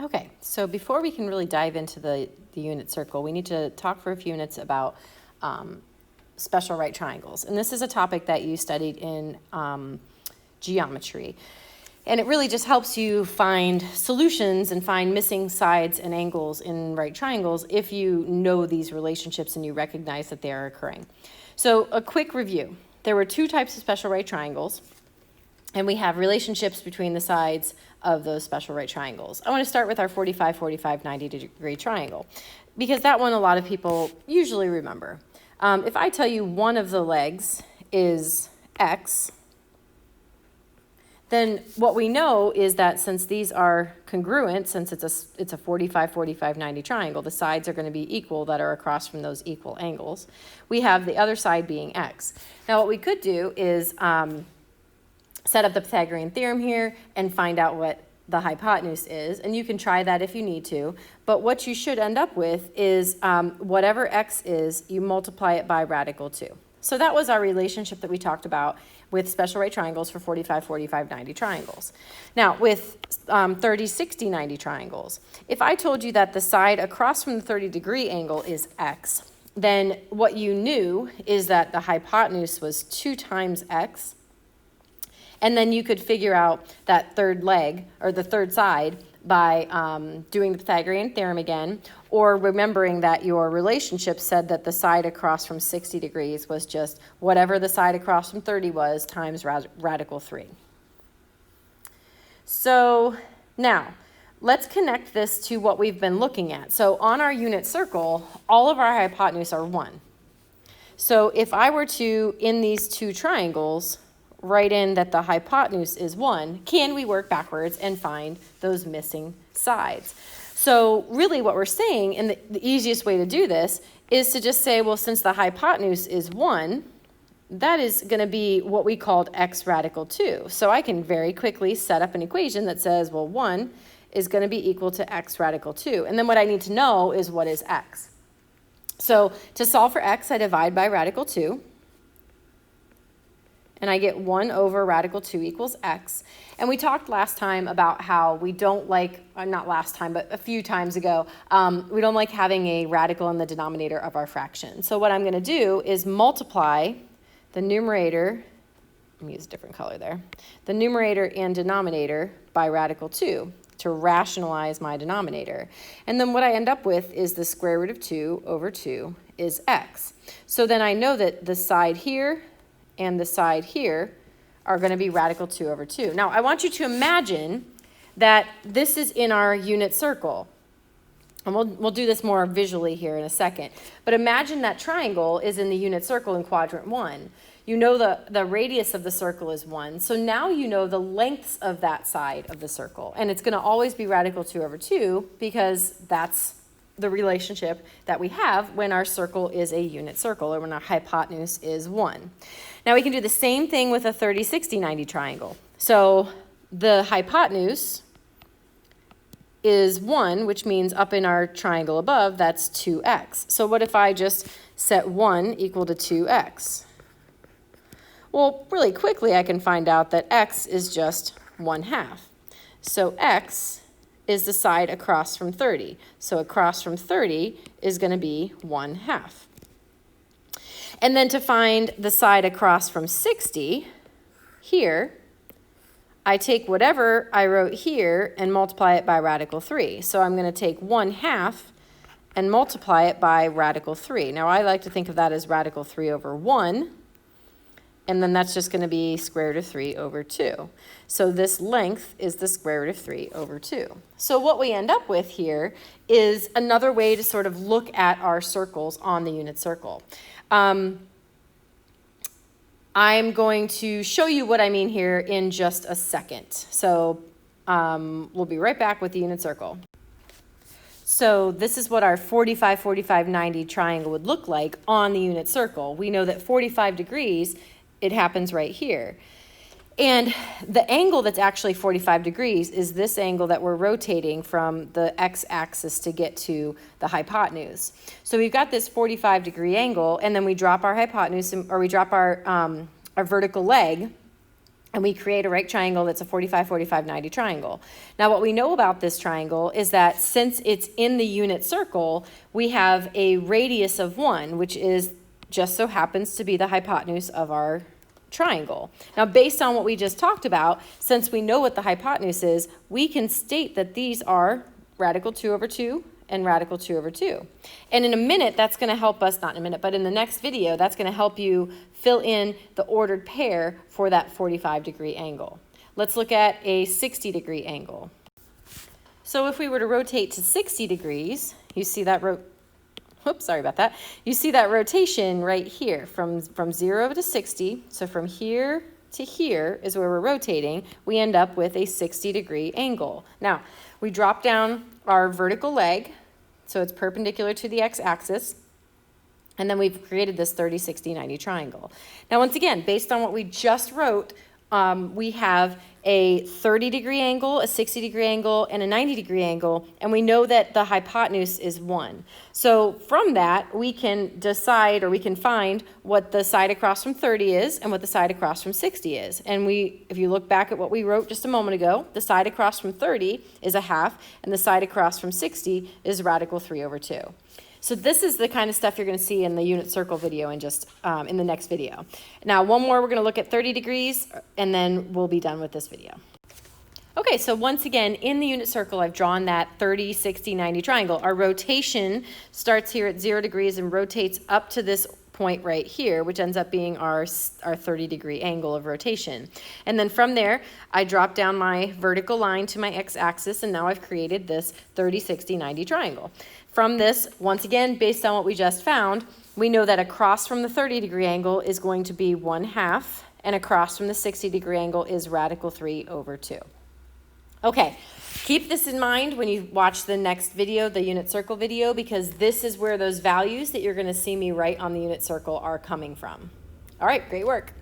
Okay, so before we can really dive into the unit circle, we need to talk for a few minutes about special right triangles. And this is a topic that you studied in geometry. And it really just helps you find solutions and find missing sides and angles in right triangles if you know these relationships and you recognize that they are occurring. So a quick review. There were two types of special right triangles, and we have relationships between the sides of those special right triangles. I want to start with our 45, 45, 90-degree triangle, because that one a lot of people usually remember. If I tell you one of the legs is X, then what we know is that since these are congruent, since it's a 45, 45, 90 triangle, the sides are going to be equal that are across from those equal angles. We have the other side being X. Now what we could do is set up the Pythagorean theorem here and find out what the hypotenuse is, and you can try that if you need to, but what you should end up with is whatever X is, you multiply it by radical 2. So that was our relationship that we talked about with special right triangles for 45, 45, 90 triangles. Now with 30, 60, 90 triangles, if I told you that the side across from the 30-degree angle is X, then what you knew is that the hypotenuse was 2 times X, and then you could figure out that third leg, or the third side, by doing the Pythagorean theorem again, or remembering that your relationship said that the side across from 60 degrees was just whatever the side across from 30 was times radical 3. So now, let's connect this to what we've been looking at. So on our unit circle, all of our hypotenuse are 1. So if I were to, in these two triangles, write in that the hypotenuse is 1, can we work backwards and find those missing sides? So really what we're saying, and the easiest way to do this, is to just say, well, since the hypotenuse is 1, that is going to be what we called x radical 2. So I can very quickly set up an equation that says, well, 1 is going to be equal to x radical 2. And then what I need to know is what is x. So to solve for x, I divide by radical 2. And I get 1 over radical 2 equals x. And we talked last time about how we don't like, not last time, but a few times ago, we don't like having a radical in the denominator of our fraction. So what I'm going to do is multiply the numerator, let me use a different color there, the numerator and denominator by radical 2 to rationalize my denominator. And then what I end up with is the square root of 2 over 2 is x. So then I know that the side here and the side here are going to be radical 2 over 2. Now, I want you to imagine that this is in our unit circle. And we'll do this more visually here in a second. But imagine that triangle is in the unit circle in quadrant 1. You know the radius of the circle is 1. So now you know the lengths of that side of the circle. And it's going to always be radical 2 over 2 because that's the relationship that we have when our circle is a unit circle or when our hypotenuse is 1. Now we can do the same thing with a 30, 60, 90 triangle. So the hypotenuse is 1, which means up in our triangle above, that's 2x. So what if I just set 1 equal to 2x? Well, really quickly I can find out that x is just 1/2. So x is the side across from 30. So across from 30 is going to be 1/2. And then to find the side across from 60, here, I take whatever I wrote here and multiply it by radical 3. So I'm going to take 1/2 and multiply it by radical 3. Now I like to think of that as radical 3 over 1. And then that's just going to be square root of 3 over 2. So this length is the square root of 3 over 2. So what we end up with here is another way to sort of look at our circles on the unit circle. I'm going to show you what I mean here in just a second. So we'll be right back with the unit circle. So this is what our 45, 45, 90 triangle would look like on the unit circle. We know that 45 degrees, it happens right here. And the angle that's actually 45 degrees is this angle that we're rotating from the x-axis to get to the hypotenuse. So we've got this 45-degree angle, and then we drop our hypotenuse, or we drop our vertical leg, and we create a right triangle that's a 45, 45, 90 triangle. Now, what we know about this triangle is that since it's in the unit circle, we have a radius of 1, which is just so happens to be the hypotenuse of our triangle. Now, based on what we just talked about, since we know what the hypotenuse is, we can state that these are radical 2 over 2 and radical 2 over 2. And in a minute, that's going to help us, not in a minute, but in the next video, that's going to help you fill in the ordered pair for that 45-degree angle. Let's look at a 60-degree angle. So if we were to rotate to 60 degrees, you see that You see that rotation right here from 0 to 60. So from here to here is where we're rotating. We end up with a 60-degree angle. Now, we drop down our vertical leg, so it's perpendicular to the x-axis, and then we've created this 30, 60, 90 triangle. Now, once again, based on what we just wrote, we have a 30-degree angle, a 60-degree angle, and a 90-degree angle, and we know that the hypotenuse is 1. So from that, we can decide, or we can find what the side across from 30 is and what the side across from 60 is. And if you look back at what we wrote just a moment ago, the side across from 30 is a half, and the side across from 60 is radical 3 over 2. So this is the kind of stuff you're going to see in the unit circle video and just in the next video. Now, one more, we're going to look at 30 degrees, and then we'll be done with this video. Okay, so once again, in the unit circle, I've drawn that 30, 60, 90 triangle. Our rotation starts here at 0 degrees and rotates up to this point right here, which ends up being our 30-degree angle of rotation. And then from there, I drop down my vertical line to my x-axis, and now I've created this 30, 60, 90 triangle. From this, once again, based on what we just found, we know that across from the 30-degree angle is going to be 1/2, and across from the 60-degree angle is radical 3 over 2. Okay, keep this in mind when you watch the next video, the unit circle video, because this is where those values that you're going to see me write on the unit circle are coming from. All right, great work.